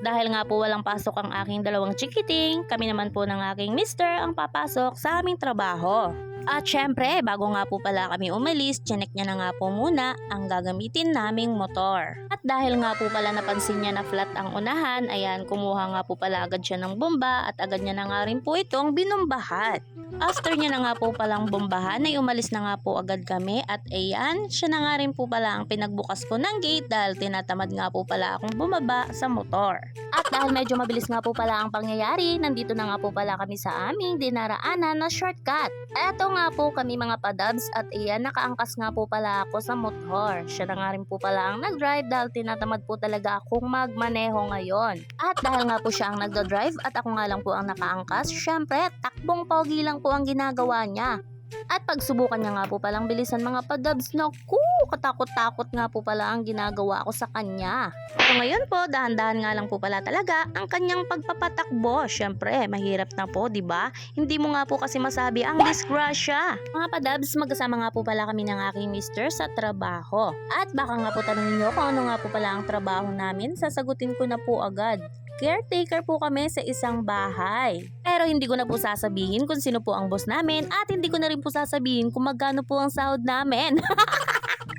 dahil nga po walang pasok ang aking dalawang chikiting, kami naman po ng aking mister ang papasok sa aming trabaho. At syempre, bago nga po pala kami umalis, chinek niya na nga po muna ang gagamitin naming motor. At dahil nga po pala napansin niya na flat ang unahan, ayan, kumuha nga po pala agad siya ng bomba at agad niya na nga rin po itong binumbahan. After niya na nga po palang bombahan ay umalis na nga po agad kami at ayan, siya na nga rin po pala ang pinagbukas ko ng gate dahil tinatamad nga po pala akong bumaba sa motor. At dahil medyo mabilis nga po pala ang pangyayari, nandito na nga po pala kami sa aming dinaraanan na shortcut. Eto nga po kami mga padabs at iyan, nakaangkas nga po pala ako sa motor. Siya na nga rin po pala ang nag-drive dahil tinatamad po talaga akong magmaneho ngayon. At dahil nga po siya ang nagda-drive at ako nga lang po ang nakaangkas, syempre takbong pogi lang po ang ginagawa niya. At pagsubukan niya nga po palang bilisan mga padabs, naku, katakot-takot nga po pala ang ginagawa ko sa kanya. So ngayon po, dahan-dahan nga lang po pala talaga ang kanyang pagpapatakbo. Syempre, mahirap na po, di ba? Hindi mo nga po kasi masabi ang disgrasya. Mga padabs, magkasama nga po pala kami ng aking mister sa trabaho. At baka nga po tanungin niyo kung ano nga po pala ang trabaho namin, sasagutin ko na po agad. Caretaker po kami sa isang bahay. Pero hindi ko na po sasabihin kung sino po ang boss namin at hindi ko na rin po sasabihin kung magkano po ang sahod namin.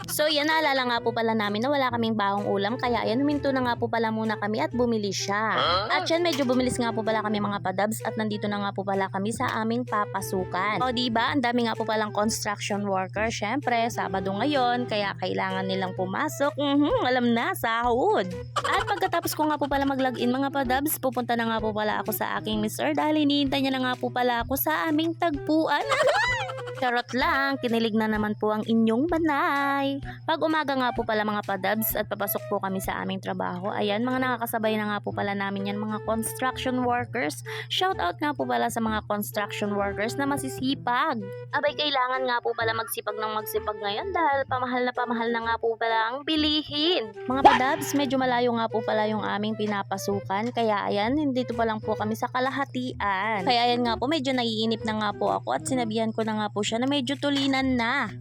So yan, naalala nga po pala namin na wala kaming bahong ulam kaya yan, huminto na nga po pala muna kami at bumili siya. At yan, medyo bumilis nga po pala kami mga padabs at nandito na nga po pala kami sa aming papasukan. O diba, ang dami nga po palang construction worker. Syempre, Sabado ngayon kaya kailangan nilang pumasok. Alam na, sahod. At pagkatapos ko nga po pala mag-login mga padabs, pupunta na nga po pala ako sa aking mister dahil hinihintay niya na nga po pala ako sa aming tagpuan. Charot lang, kinilig na naman po ang inyong banay. Pag umaga nga po pala mga padabs at papasok po kami sa aming trabaho, ayan, mga nakakasabay na nga po pala namin yan mga construction workers. Shout out nga po pala sa mga construction workers na masisipag. Abay, kailangan nga po pala magsipag ng magsipag ngayon dahil pamahal na nga po pala ang bilihin. Mga padabs, medyo malayo nga po pala yung aming pinapasukan, kaya ayan, dito pa lang po kami sa kalahatian. Kaya ayan nga po, medyo naiinip na nga po ako at sinabihan ko na nga po siya na medyo tulinan na.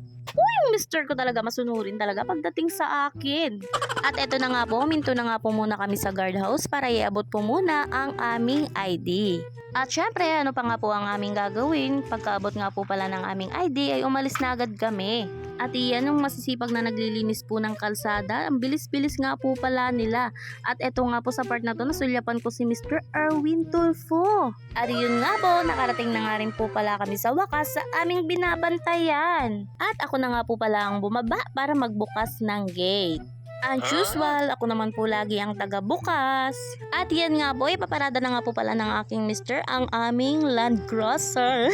Yung mister ko talaga masunurin talaga pagdating sa akin. At eto na nga po, minto na nga po muna kami sa guardhouse para iabot po muna ang aming ID. At syempre, ano pa nga po ang aming gagawin? Pagkaabot nga po pala ng aming ID ay umalis na agad kami. At iyan yung masisipag na naglilinis po ng kalsada. Ang bilis-bilis nga po pala nila. At eto nga po sa part na to, nasulyapan ko si Mr. Erwin Tulfo. At yun nga po, nakarating na nga rin po pala kami sa wakas sa aming binabantayan. At ako na nga po pala ang bumaba para magbukas ng gate. As usual, ako naman po lagi ang taga-bukas. At yan nga po, ipaparada na nga po pala ng aking mister ang aming Land Cruiser.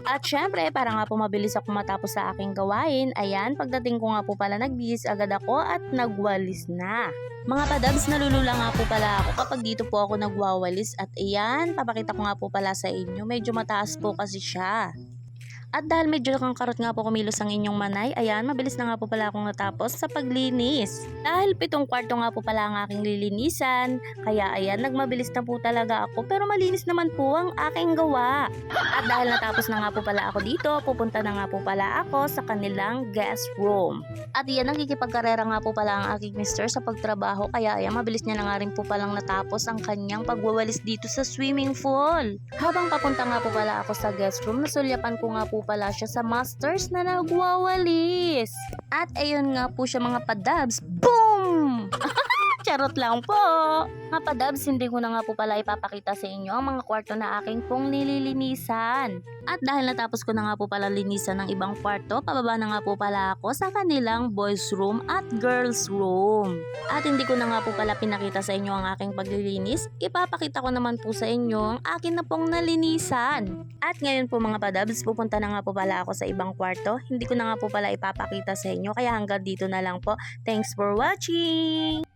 At syempre, para nga po mabilis ako matapos sa aking gawain, ayan, pagdating ko nga po pala nagbihis agad ako at nagwalis na. Mga padabs, nalulula nga po pala ako kapag dito po ako nagwawalis at ayan, papakita ko nga po pala sa inyo, medyo mataas po kasi siya. At dahil medyo kang karot nga po kumilos ang inyong manay, ayan, mabilis na nga po pala akong natapos sa paglinis. Dahil 7 kwarto nga po pala ang aking lilinisan, kaya ayan, nagmabilis na po talaga ako pero malinis naman po ang aking gawa. At dahil natapos na nga po pala ako dito, pupunta na nga po pala ako sa kanilang guest room. At iyan, nakikipagkarera nga po pala ang aking mister sa pagtrabaho, kaya ayan, mabilis niya na nga rin po palang natapos ang kanyang pagwawalis dito sa swimming pool. Habang papunta nga po pala ako sa guest room, nasulyapan ko nga po pala siya sa masters na nagwawalis. At ayun nga po siya mga padabs. Boom! Charot lang po. Mga padabs, hindi ko na nga po pala ipapakita sa inyo ang mga kwarto na aking pong nililinisan. At dahil natapos ko na nga po pala linisan ng ibang kwarto, pababa na nga po pala ako sa kanilang boys room at girls room. At hindi ko na nga po pala pinakita sa inyo ang aking paglilinis. Ipapakita ko naman po sa inyo ang akin na pong nalinisan. At ngayon po mga padabs, pupunta na nga po pala ako sa ibang kwarto. Hindi ko na nga po pala ipapakita sa inyo, kaya hanggang dito na lang po. Thanks for watching!